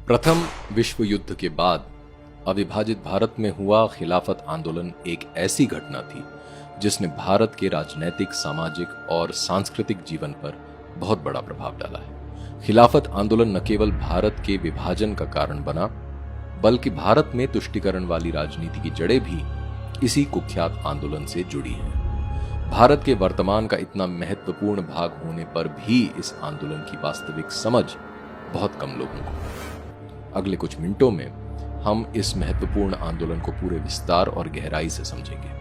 प्रथम विश्व युद्ध के बाद अविभाजित भारत में हुआ खिलाफत आंदोलन एक ऐसी घटना थी जिसने भारत के राजनैतिक, सामाजिक और सांस्कृतिक जीवन पर बहुत बड़ा प्रभाव डाला है। खिलाफत आंदोलन न केवल भारत के विभाजन का कारण बना, बल्कि भारत में तुष्टीकरण वाली राजनीति की जड़ें भी इसी कुख्यात आंदोलन से जुड़ी हैं। भारत के वर्तमान का इतना महत्वपूर्ण भाग होने पर भी इस आंदोलन की वास्तविक समझ बहुत कम लोगों को। अगले कुछ मिनटों में हम इस महत्वपूर्ण आंदोलन को पूरे विस्तार और गहराई से समझेंगे।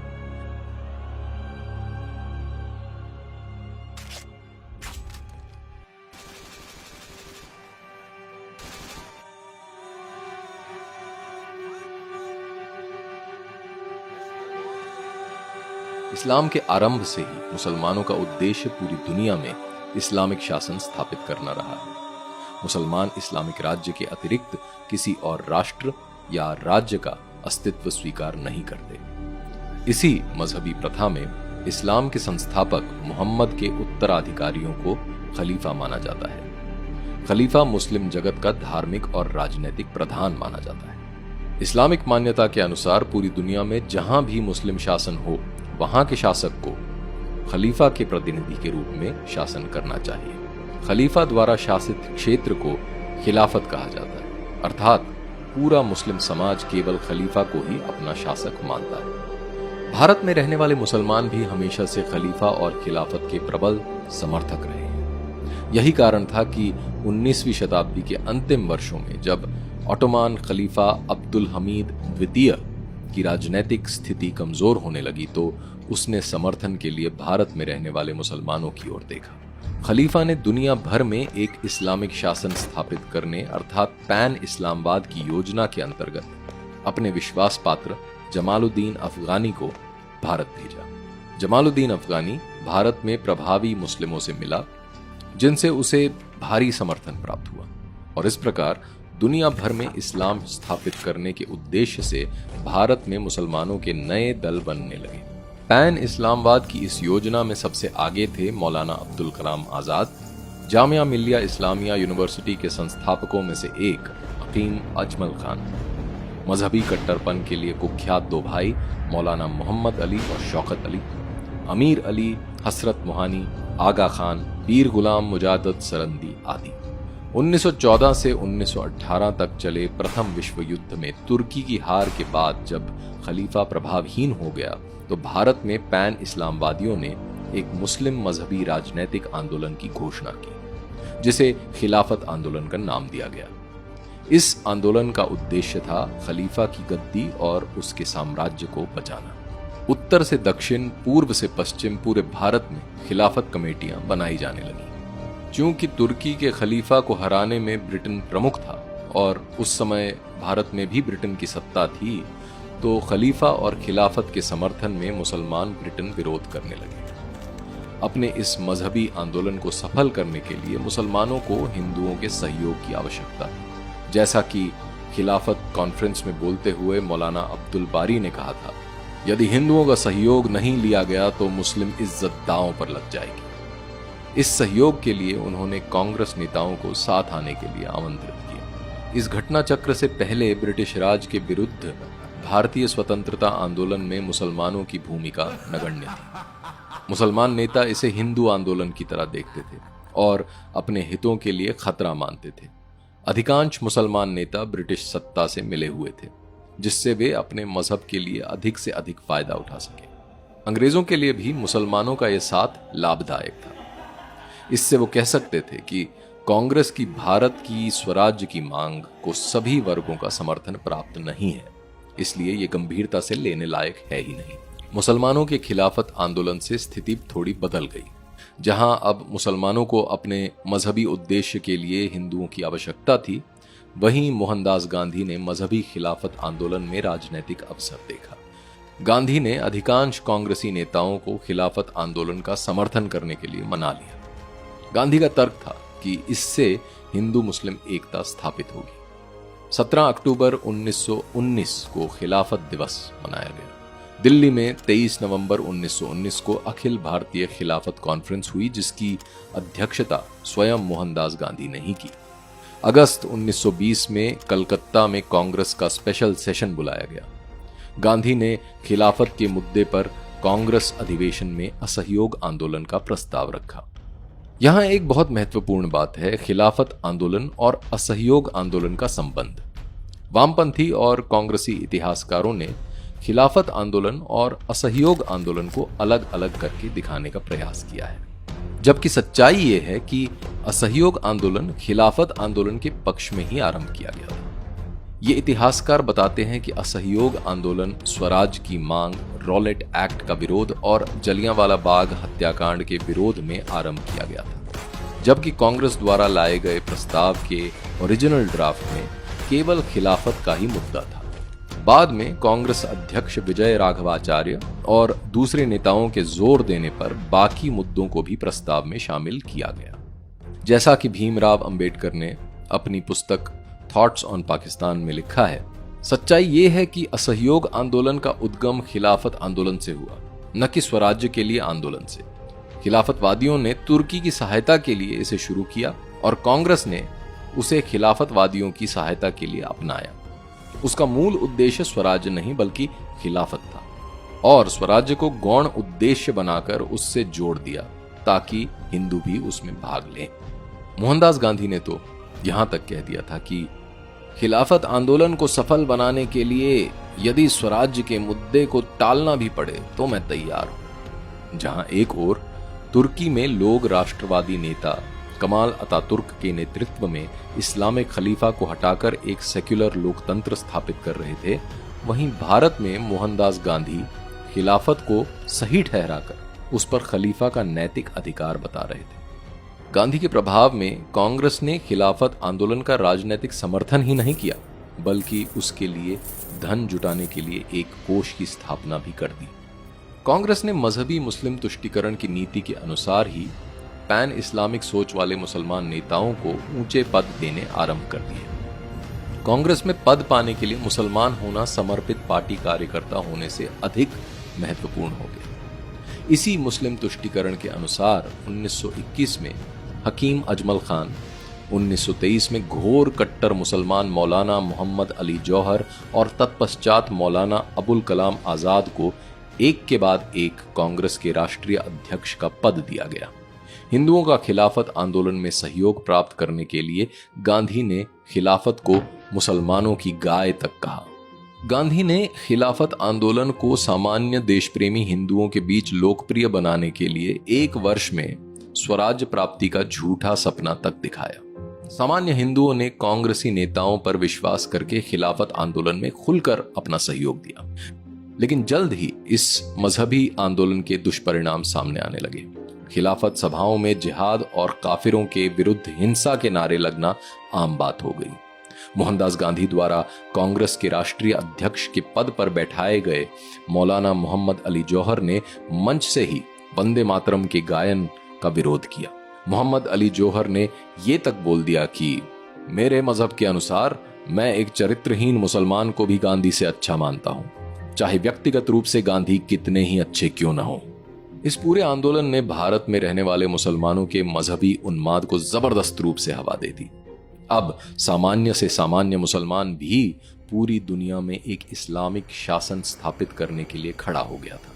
इस्लाम के आरंभ से ही मुसलमानों का उद्देश्य पूरी दुनिया में इस्लामिक शासन स्थापित करना रहा है। मुसलमान इस्लामिक राज्य के अतिरिक्त किसी और राष्ट्र या राज्य का अस्तित्व स्वीकार नहीं करते। इसी मजहबी प्रथा में इस्लाम के संस्थापक मोहम्मद के उत्तराधिकारियों को खलीफा माना जाता है। खलीफा मुस्लिम जगत का धार्मिक और राजनीतिक प्रधान माना जाता है। इस्लामिक मान्यता के अनुसार पूरी दुनिया में जहां भी मुस्लिम शासन हो, वहां के शासक को खलीफा के प्रतिनिधि के रूप में शासन करना चाहिए। खलीफा द्वारा शासित क्षेत्र को खिलाफत कहा जाता है, अर्थात पूरा मुस्लिम समाज केवल खलीफा को ही अपना शासक मानता है। भारत में रहने वाले मुसलमान भी हमेशा से खलीफा और खिलाफत के प्रबल समर्थक रहे हैं। यही कारण था कि 19वीं शताब्दी के अंतिम वर्षों में जब ऑटोमान खलीफा अब्दुल हमीद द्वितीय की राजनैतिक स्थिति कमजोर होने लगी तो उसने समर्थन के लिए भारत में रहने वाले मुसलमानों की ओर देखा। खलीफा ने दुनिया भर में एक इस्लामिक शासन स्थापित करने अर्थात पैन इस्लामवाद की योजना के अंतर्गत अपने विश्वास पात्र जमालुद्दीन अफगानी को भारत भेजा। जमालुद्दीन अफगानी भारत में प्रभावी मुस्लिमों से मिला, जिनसे उसे भारी समर्थन प्राप्त हुआ और इस प्रकार दुनिया भर में इस्लाम स्थापित करने के उद्देश्य से भारत में मुसलमानों के नए दल बनने लगे। पैन इस्लामवाद की इस योजना में सबसे आगे थे मौलाना अब्दुल कलाम आजाद। जामिया मिल्लिया इस्लामिया यूनिवर्सिटी के संस्थापकों में से एक हकीम अजमल खान। मजहबी कट्टरपन के लिए कुख्यात दो भाई मौलाना मोहम्मद अली और शौकत अली, अमीर अली, हसरत मोहानी, आगा खान, पीर गुलाम मुजादद सरंदी आदि। 1914 से 1918 तक चले प्रथम विश्व युद्ध में तुर्की की हार के बाद जब खलीफा प्रभावहीन हो गया तो भारत में पैन इस्लामवादियों ने एक मुस्लिम मजहबी राजनैतिक आंदोलन की घोषणा की, जिसे खिलाफत आंदोलन का नाम दिया गया। इस आंदोलन का उद्देश्य था खलीफा की गद्दी और उसके साम्राज्य को बचाना। उत्तर से दक्षिण, पूर्व से पश्चिम पूरे भारत में खिलाफत कमेटियां बनाई जाने लगी। चूंकि तुर्की के खलीफा को हराने में ब्रिटेन प्रमुख था और उस समय भारत में भी ब्रिटेन की सत्ता थी, तो खलीफा और खिलाफत के समर्थन में मुसलमान ब्रिटेन विरोध करने लगे। अपने इस मजहबी आंदोलन को सफल करने के लिए मुसलमानों को हिंदुओं के सहयोग की आवश्यकता थी। जैसा कि खिलाफत कॉन्फ्रेंस में बोलते हुए मौलाना अब्दुल बारी ने कहा था, यदि हिंदुओं का सहयोग नहीं लिया गया तो मुस्लिम इज्जत दांव पर लग जाएगी। इस सहयोग के लिए उन्होंने कांग्रेस नेताओं को साथ आने के लिए आमंत्रित किया। इस घटना चक्र से पहले ब्रिटिश राज के विरुद्ध भारतीय स्वतंत्रता आंदोलन में मुसलमानों की भूमिका नगण्य थी। मुसलमान नेता इसे हिंदू आंदोलन की तरह देखते थे और अपने हितों के लिए खतरा मानते थे। अधिकांश मुसलमान नेता ब्रिटिश सत्ता से मिले हुए थे, जिससे वे अपने मजहब के लिए अधिक से अधिक फायदा उठा सके। अंग्रेजों के लिए भी मुसलमानों का यह साथ लाभदायक था। इससे वो कह सकते थे कि कांग्रेस की भारत की स्वराज्य की मांग को सभी वर्गों का समर्थन प्राप्त नहीं है, इसलिए ये गंभीरता से लेने लायक है ही नहीं। मुसलमानों के खिलाफत आंदोलन से स्थिति थोड़ी बदल गई। जहां अब मुसलमानों को अपने मजहबी उद्देश्य के लिए हिंदुओं की आवश्यकता थी, वहीं मोहनदास गांधी ने मजहबी खिलाफत आंदोलन में राजनीतिक अवसर देखा। गांधी ने अधिकांश कांग्रेसी नेताओं को खिलाफत आंदोलन का समर्थन करने के लिए मना लिया। गांधी का तर्क था कि इससे हिंदू मुस्लिम एकता स्थापित होगी। 17 अक्टूबर 1919 को खिलाफत दिवस मनाया गया। दिल्ली में 23 नवंबर 1919 को अखिल भारतीय खिलाफत कॉन्फ्रेंस हुई, जिसकी अध्यक्षता स्वयं मोहनदास गांधी ने ही की। अगस्त 1920 में कलकत्ता में कांग्रेस का स्पेशल सेशन बुलाया गया। गांधी ने खिलाफत के मुद्दे पर कांग्रेस अधिवेशन में असहयोग आंदोलन का प्रस्ताव रखा। यहां एक बहुत महत्वपूर्ण बात है खिलाफत आंदोलन और असहयोग आंदोलन का संबंध। वामपंथी और कांग्रेसी इतिहासकारों ने खिलाफत आंदोलन और असहयोग आंदोलन को अलग अलग करके दिखाने का प्रयास किया है, जबकि सच्चाई ये है कि असहयोग आंदोलन खिलाफत आंदोलन के पक्ष में ही आरंभ किया गया था। ये इतिहासकार बताते हैं कि असहयोग आंदोलन स्वराज की मांग, रॉलेट एक्ट का विरोध और जलियांवाला बाग हत्याकांड के विरोध में आरंभ किया गया था, जबकि कांग्रेस द्वारा लाए गए प्रस्ताव के ओरिजिनल ड्राफ्ट में केवल खिलाफत का ही मुद्दा था। बाद में कांग्रेस अध्यक्ष विजय राघवाचार्य और दूसरे नेताओं के जोर देने पर बाकी मुद्दों को भी प्रस्ताव में शामिल किया गया। जैसा कि भीमराव अंबेडकर ने अपनी पुस्तक थॉट्स ऑन पाकिस्तान में लिखा है, सच्चाई ये है कि असहयोग आंदोलन का उद्गम खिलाफत आंदोलन से हुआ, न कि स्वराज्य के लिए आंदोलन से। खिलाफतवादियों ने तुर्की की सहायता के लिए इसे शुरू किया और कांग्रेस ने उसे खिलाफतवादियों की सहायता के लिए अपनाया। उसका मूल उद्देश्य स्वराज्य नहीं बल्कि खिलाफत था और स्वराज्य को गौण उद्देश्य बनाकर उससे जोड़ दिया ताकि हिंदू भी उसमें भाग लें। मोहनदास गांधी ने तो यहां तक कह दिया था कि खिलाफत आंदोलन को सफल बनाने के लिए यदि स्वराज्य के मुद्दे को टालना भी पड़े तो मैं तैयार हूं। जहां एक ओर तुर्की में लोग राष्ट्रवादी नेता कमाल अतातुर्क के नेतृत्व में इस्लामिक खलीफा को हटाकर एक सेक्युलर लोकतंत्र स्थापित कर रहे थे, वहीं भारत में मोहनदास गांधी खिलाफत को सही ठहराकर उस पर खलीफा का नैतिक अधिकार बता रहे थे। गांधी के प्रभाव में कांग्रेस ने खिलाफत आंदोलन का राजनीतिक समर्थन ही नहीं किया, बल्कि उसके लिए धन जुटाने के लिए एक कोष की स्थापना भी कर दी। कांग्रेस ने मजहबी मुस्लिम तुष्टीकरण की नीति के अनुसार ही पैन इस्लामिक सोच वाले मुसलमान नेताओं को ऊंचे पद देने आरंभ कर दिए। कांग्रेस में पद पाने के लिए मुसलमान होना समर्पित पार्टी कार्यकर्ता होने से अधिक महत्वपूर्ण हो गया। इसी मुस्लिम तुष्टीकरण के अनुसार 1921 में हकीम अजमल खान, 1923 में घोर कट्टर मुसलमान मौलाना मोहम्मद अली जौहर और तत्पश्चात मौलाना अबुल कलाम आजाद को एक के बाद एक कांग्रेस के राष्ट्रीय अध्यक्ष का पद दिया गया। हिंदुओं का खिलाफत आंदोलन में सहयोग प्राप्त करने के लिए गांधी ने खिलाफत को मुसलमानों की गाय तक कहा। गांधी ने खिलाफत आंदोलन को सामान्य देशप्रेमी हिंदुओं के बीच लोकप्रिय बनाने के लिए एक वर्ष में स्वराज्य प्राप्ति का झूठा सपना तक दिखाया। सामान्य हिंदुओं ने कांग्रेसी नेताओं पर विश्वास करके खिलाफत आंदोलन में खुलकर अपना सहयोग दिया, लेकिन जल्द ही इस मजहबी आंदोलन के दुष्परिणाम सामने आने लगे। खिलाफत सभाओं में जिहाद और काफिरों के विरुद्ध हिंसा के नारे लगना आम बात हो गई। मोहनदास गांधी द्वारा कांग्रेस के राष्ट्रीय अध्यक्ष के पद पर बैठाए गए मौलाना मोहम्मद अली जौहर ने मंच से ही वंदे मातरम के गायन का विरोध किया। मोहम्मद अली जौहर ने ये तक बोल दिया कि मेरे मजहब के अनुसार मैं एक चरित्रहीन मुसलमान को भी गांधी से अच्छा मानता हूं, चाहे व्यक्तिगत रूप से गांधी कितने ही अच्छे क्यों न हो। इस पूरे आंदोलन ने भारत में रहने वाले मुसलमानों के मजहबी उन्माद को जबरदस्त रूप से हवा दे दी। अब सामान्य से सामान्य मुसलमान भी पूरी दुनिया में एक इस्लामिक शासन स्थापित करने के लिए खड़ा हो गया था।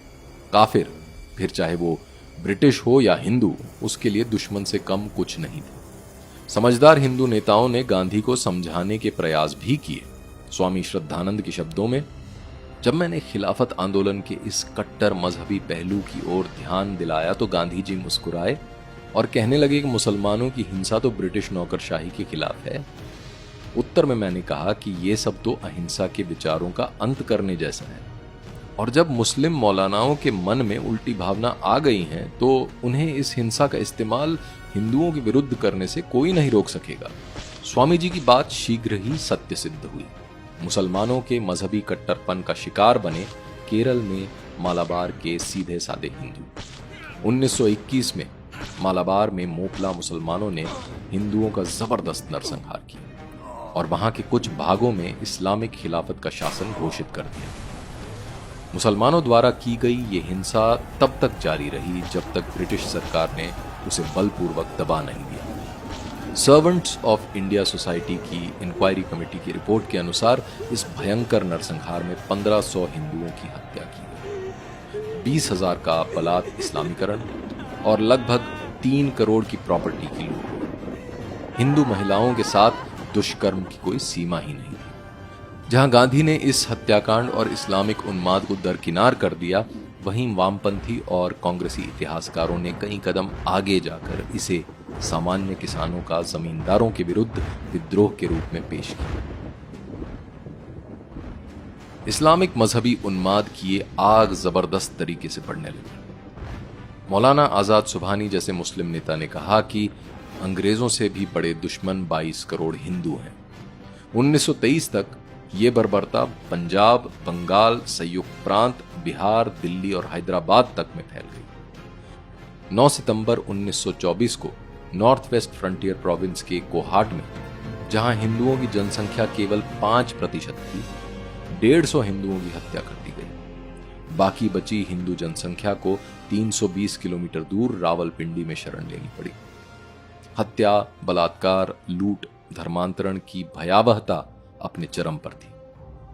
काफिर, फिर चाहे वो ब्रिटिश हो या हिंदू, उसके लिए दुश्मन से कम कुछ नहीं थे। समझदार हिंदू नेताओं ने गांधी को समझाने के प्रयास भी किए। स्वामी श्रद्धानंद के शब्दों में, जब मैंने खिलाफत आंदोलन के इस कट्टर मजहबी पहलू की ओर ध्यान दिलाया तो गांधी जी मुस्कुराए और कहने लगे कि मुसलमानों की हिंसा तो ब्रिटिश नौकरशाही के खिलाफ है। उत्तर में मैंने कहा कि ये सब तो अहिंसा के विचारों का अंत करने जैसा है, और जब मुस्लिम मौलानाओं के मन में उल्टी भावना आ गई है तो उन्हें इस हिंसा का इस्तेमाल हिंदुओं के विरुद्ध करने से कोई नहीं रोक सकेगा। स्वामी जी की बात शीघ्र ही सत्य सिद्ध हुई। मुसलमानों के मजहबी कट्टरपन का शिकार बने केरल में मालाबार के सीधे साधे हिंदू। 1921 में मालाबार में मोपला मुसलमानों ने हिंदुओं का जबरदस्त नरसंहार किया और वहां के कुछ भागों में इस्लामिक खिलाफत का शासन घोषित कर दिया। मुसलमानों द्वारा की गई ये हिंसा तब तक जारी रही जब तक ब्रिटिश सरकार ने उसे बलपूर्वक दबा नहीं दिया। सर्वेंट्स ऑफ इंडिया सोसाइटी की इंक्वायरी कमेटी की रिपोर्ट के अनुसार इस भयंकर नरसंहार में 1500 हिंदुओं की हत्या की गई, 20,000 का बलात् इस्लामीकरण और लगभग 3 करोड़ की प्रॉपर्टी की लूट। हिंदू महिलाओं के साथ दुष्कर्म की कोई सीमा ही नहीं थी। जहां गांधी ने इस हत्याकांड और इस्लामिक उन्माद को दरकिनार कर दिया, वहीं वामपंथी और कांग्रेसी इतिहासकारों ने कई कदम आगे जाकर इसे सामान्य किसानों का जमींदारों के विरुद्ध विद्रोह के रूप में पेश किया। इस्लामिक मजहबी उन्माद की ये आग जबरदस्त तरीके से बढ़ने लगी। मौलाना आजाद सुबहानी जैसे मुस्लिम नेता ने कहा कि अंग्रेजों से भी बड़े दुश्मन 22 करोड़ हिंदू हैं। 1923 तक ये बर्बरता पंजाब, बंगाल, संयुक्त प्रांत, बिहार, दिल्ली और हैदराबाद तक में फैल गई। 9 सितंबर 1924 को नॉर्थ वेस्ट फ्रंटियर प्रोविंस के कोहाट में, जहां हिंदुओं की जनसंख्या केवल 5% थी, 150 हिंदुओं की हत्या कर दी गई। बाकी बची हिंदू जनसंख्या को 320 किलोमीटर दूर रावलपिंडी में शरण लेनी पड़ी। हत्या, बलात्कार, लूट, धर्मांतरण की भयावहता अपने चरम पर थी।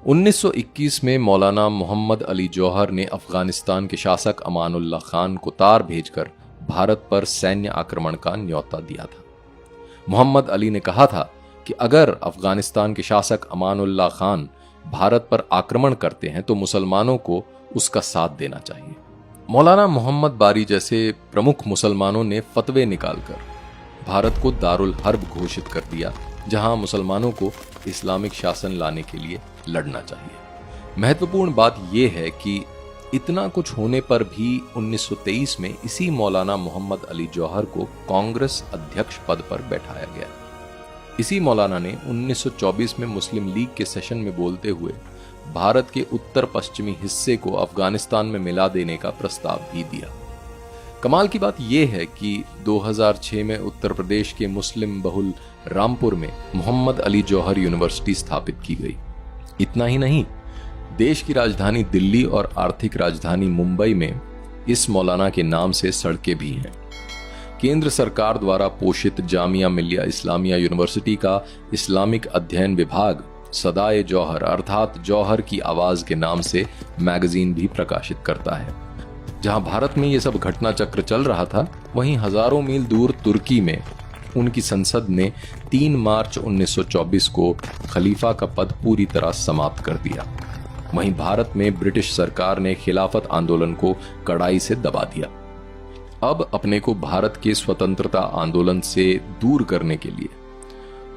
1921 में मौलाना मोहम्मद अली जौहर ने अफगानिस्तान के शासक अमानुल्लाह खान को तार भेजकर भारत पर सैन्य आक्रमण का न्योता दिया था। मोहम्मद अली ने कहा था कि अगर अफगानिस्तान के शासक अमानुल्लाह खान भारत पर आक्रमण करते हैं तो मुसलमानों को उसका साथ देना चाहिए। मौलाना मोहम्मद बारी जैसे प्रमुख मुसलमानों ने फतवे निकालकर भारत को दारुल हर्ब घोषित कर दिया, जहां मुसलमानों को इस्लामिक शासन लाने के लिए लड़ना चाहिए। महत्वपूर्ण बात यह है कि इतना कुछ होने पर भी 1923 में इसी मौलाना मोहम्मद अली जौहर को कांग्रेस अध्यक्ष पद पर बैठाया गया। इसी मौलाना ने 1924 में मुस्लिम लीग के सेशन में बोलते हुए भारत के उत्तर पश्चिमी हिस्से को अफगानिस्तान में मिला देने का प्रस्ताव भी दिया। कमाल की बात यह है कि 2006 में उत्तर प्रदेश के मुस्लिम बहुल रामपुर में मोहम्मद अली जौहर यूनिवर्सिटी स्थापित की गई। इतना ही नहीं, देश की राजधानी दिल्ली और आर्थिक राजधानी मुंबई में इस मौलाना के नाम से सड़कें भी हैं। केंद्र सरकार द्वारा पोषित जामिया मिलिया इस्लामिया यूनिवर्सिटी का इस्लामिक अध्ययन विभाग सदाए जौहर अर्थात जौहर की आवाज के नाम से मैगजीन भी प्रकाशित करता है। जहां भारत में ये सब घटना चक्र चल रहा था, वहीं हजारों मील दूर तुर्की में उनकी संसद ने 3 मार्च 1924 को खलीफा का पद पूरी तरह समाप्त कर दिया। वहीं भारत में ब्रिटिश सरकार ने खिलाफत आंदोलन को कड़ाई से दबा दिया। अब अपने को भारत के स्वतंत्रता आंदोलन से दूर करने के लिए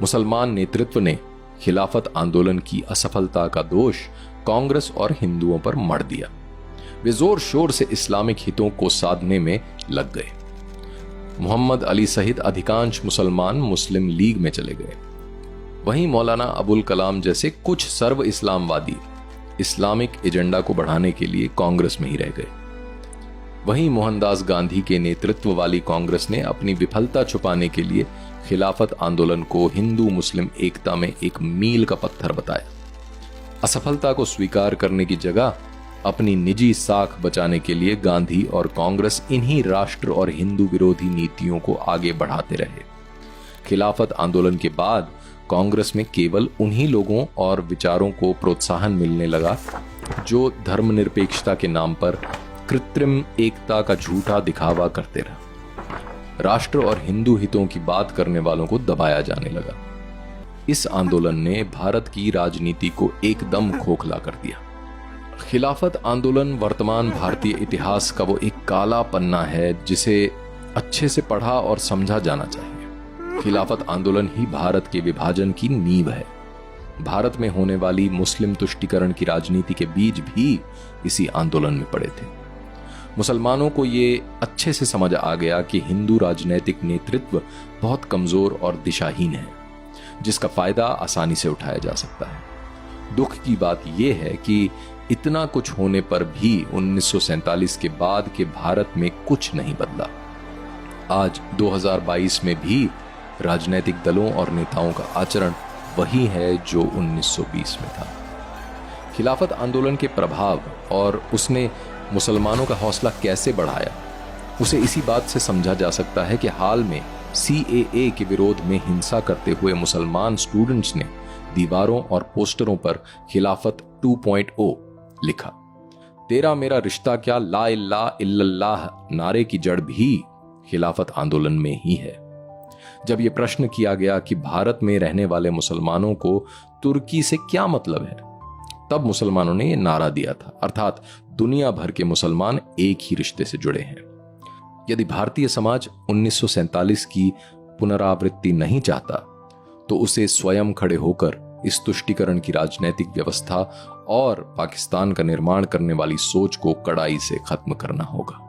मुसलमान नेतृत्व ने खिलाफत आंदोलन की असफलता का दोष कांग्रेस और हिंदुओं पर मढ़ दिया। वे जोर शोर से इस्लामिक हितों को साधने में लग गए। मोहम्मद अली सहित अधिकांश मुसलमान मुस्लिम लीग में चले गए। वहीं मौलाना अबुल कलाम जैसे कुछ सर्व इस्लामवादी इस्लामिक एजेंडा को बढ़ाने के लिए कांग्रेस में ही रह गए। वहीं मोहनदास गांधी के नेतृत्व वाली कांग्रेस ने अपनी विफलता छुपाने के लिए खिलाफत आंदोलन को हिंदू मुस्लिम एकता में एक मील का पत्थर बताया। असफलता को स्वीकार करने की जगह अपनी निजी साख बचाने के लिए गांधी और कांग्रेस इन्हीं राष्ट्र और हिंदू विरोधी नीतियों को आगे बढ़ाते रहे। खिलाफत आंदोलन के बाद कांग्रेस में केवल उन्हीं लोगों और विचारों को प्रोत्साहन मिलने लगा जो धर्मनिरपेक्षता के नाम पर कृत्रिम एकता का झूठा दिखावा करते रहे। राष्ट्र और हिंदू हितों की बात करने वालों को दबाया जाने लगा। इस आंदोलन ने भारत की राजनीति को एकदम खोखला कर दिया। खिलाफत आंदोलन वर्तमान भारतीय इतिहास का वो एक काला पन्ना है जिसे अच्छे से पढ़ा और समझा जाना चाहिए। खिलाफत आंदोलन ही भारत के विभाजन की नींव है। भारत में होने वाली मुस्लिम तुष्टीकरण की राजनीति के बीज भी इसी आंदोलन में पड़े थे। मुसलमानों को ये अच्छे से समझ आ गया कि हिंदू राजनैतिक नेतृत्व बहुत कमजोर और दिशाहीन है, जिसका फायदा आसानी से उठाया जा सकता है। दुख की बात यह है कि इतना कुछ होने पर भी 1947 के बाद के भारत में कुछ नहीं बदला। आज 2022 में भी राजनीतिक दलों और नेताओं का आचरण वही है जो 1920 में था। खिलाफत आंदोलन के प्रभाव और उसने मुसलमानों का हौसला कैसे बढ़ाया, उसे इसी बात से समझा जा सकता है कि हाल में CAA के विरोध में हिंसा करते हुए मुसलमान स्टूडेंट्स ने दीवारों और पोस्टरों पर खिलाफत 2.0 लिखा। तेरा मेरा रिश्ता क्या, ला इलाहा इल्लल्लाह नारे की जड़ भी खिलाफत आंदोलन में ही है। जब यह प्रश्न किया गया कि भारत में रहने वाले मुसलमानों को तुर्की से क्या मतलब है, तब मुसलमानों ने यह नारा दिया था, अर्थात दुनिया भर के मुसलमान एक ही रिश्ते से जुड़े हैं। यदि भारतीय समाज 1947 की पुनरावृत्ति नहीं चाहता तो उसे स्वयं खड़े होकर इस तुष्टीकरण की राजनीतिक व्यवस्था और पाकिस्तान का निर्माण करने वाली सोच को कड़ाई से खत्म करना होगा।